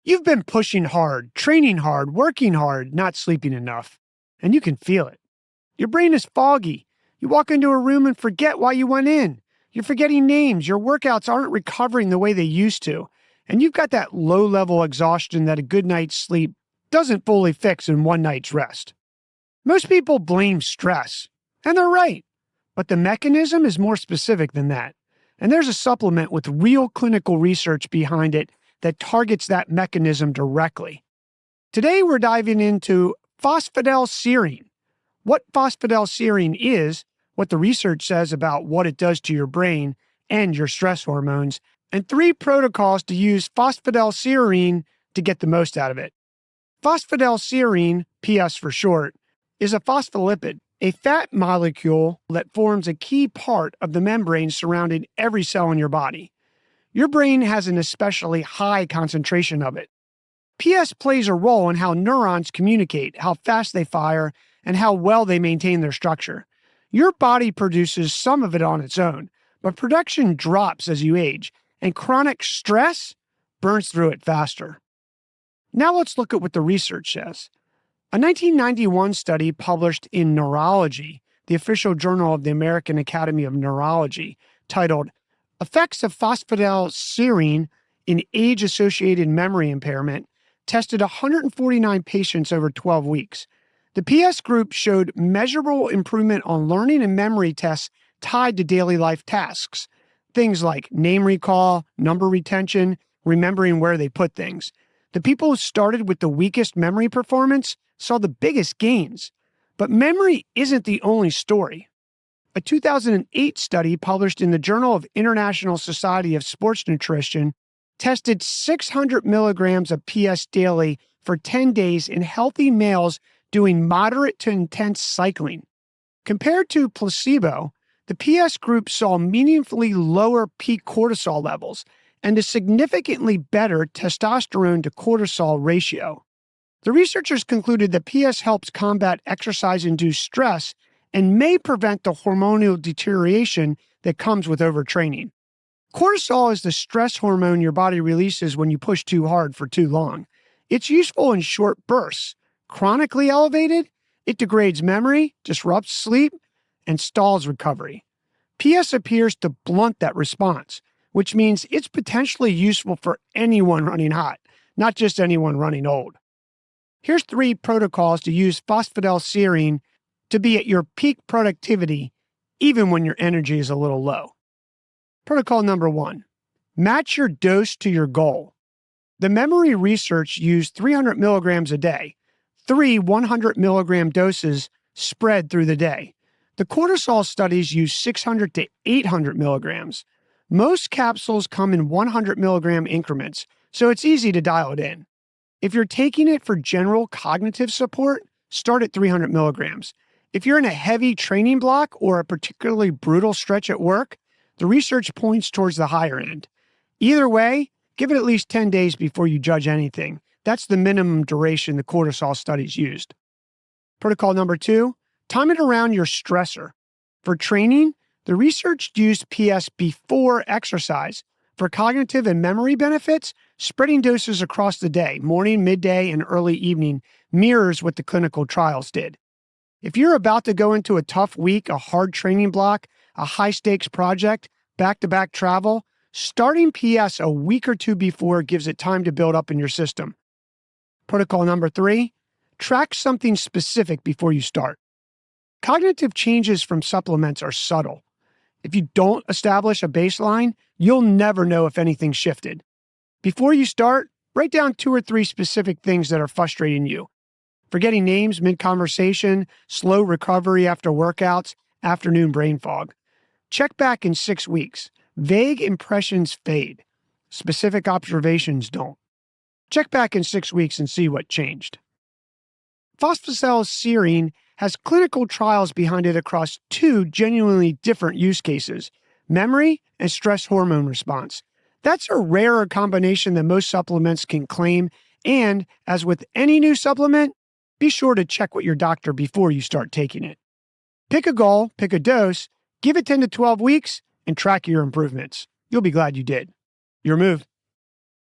You've been pushing hard, training hard, working hard, not sleeping enough, and you can feel it. Your brain is foggy. You walk into a room and forget why you went in. You're forgetting names. Your workouts aren't recovering the way they used to. And you've got that low-level exhaustion that a good night's sleep doesn't fully fix in one night's rest. Most people blame stress, and they're right. But the mechanism is more specific than that. And there's a supplement with real clinical research behind it that targets that mechanism directly. Today, we're diving into phosphatidylserine. What phosphatidylserine is, what the research says about what it does to your brain and your stress hormones, and 3 protocols to use phosphatidylserine to get the most out of it. Phosphatidylserine, PS for short, is a phospholipid, a fat molecule that forms a key part of the membrane surrounding every cell in your body. Your brain has an especially high concentration of it. PS plays a role in how neurons communicate, how fast they fire, and how well they maintain their structure. Your body produces some of it on its own, but production drops as you age, and chronic stress burns through it faster. Now let's look at what the research says. A 1991 study published in Neurology, the official journal of the American Academy of Neurology, titled Effects of Phosphatidylserine in Age-Associated Memory Impairment, tested 149 patients over 12 weeks. The PS group showed measurable improvement on learning and memory tests tied to daily life tasks, things like name recall, number retention, remembering where they put things. The people who started with the weakest memory performance saw the biggest gains. But memory isn't the only story. A 2008 study published in the Journal of International Society of Sports Nutrition tested 600 milligrams of PS daily for 10 days in healthy males doing moderate to intense cycling. Compared to placebo, the PS group saw meaningfully lower peak cortisol levels and a significantly better testosterone to cortisol ratio. The researchers concluded that PS helps combat exercise-induced stress and may prevent the hormonal deterioration that comes with overtraining. Cortisol is the stress hormone your body releases when you push too hard for too long. It's useful in short bursts. Chronically elevated, it degrades memory, disrupts sleep, and stalls recovery. PS appears to blunt that response, which means it's potentially useful for anyone running hot, not just anyone running old. Here's 3 protocols to use phosphatidylserine to be at your peak productivity, even when your energy is a little low. Protocol number 1, match your dose to your goal. The memory research used 300 milligrams a day, 3 100 milligram doses spread through the day. The cortisol studies use 600 to 800 milligrams. Most capsules come in 100 milligram increments, so it's easy to dial it in. If you're taking it for general cognitive support, start at 300 milligrams. If you're in a heavy training block or a particularly brutal stretch at work, the research points towards the higher end. Either way, give it at least 10 days before you judge anything. That's the minimum duration the cortisol studies used. Protocol number 2, time it around your stressor. For training, the research used PS before exercise. For cognitive and memory benefits, spreading doses across the day, morning, midday, and early evening, mirrors what the clinical trials did. If you're about to go into a tough week, a hard training block, a high-stakes project, back-to-back travel, starting PS a week or 2 before gives it time to build up in your system. Protocol number 3, track something specific before you start. Cognitive changes from supplements are subtle. If you don't establish a baseline, you'll never know if anything shifted. Before you start, write down 2 or 3 specific things that are frustrating you. Forgetting names mid-conversation, slow recovery after workouts, afternoon brain fog. Check back in 6 weeks. Vague impressions fade. Specific observations don't. Check back in 6 weeks and see what changed. Phosphatidylserine has clinical trials behind it across 2 genuinely different use cases, memory and stress hormone response. That's a rarer combination than most supplements can claim, and as with any new supplement, be sure to check with your doctor before you start taking it. Pick a goal, pick a dose, give it 10 to 12 weeks, and track your improvements. You'll be glad you did. Your move.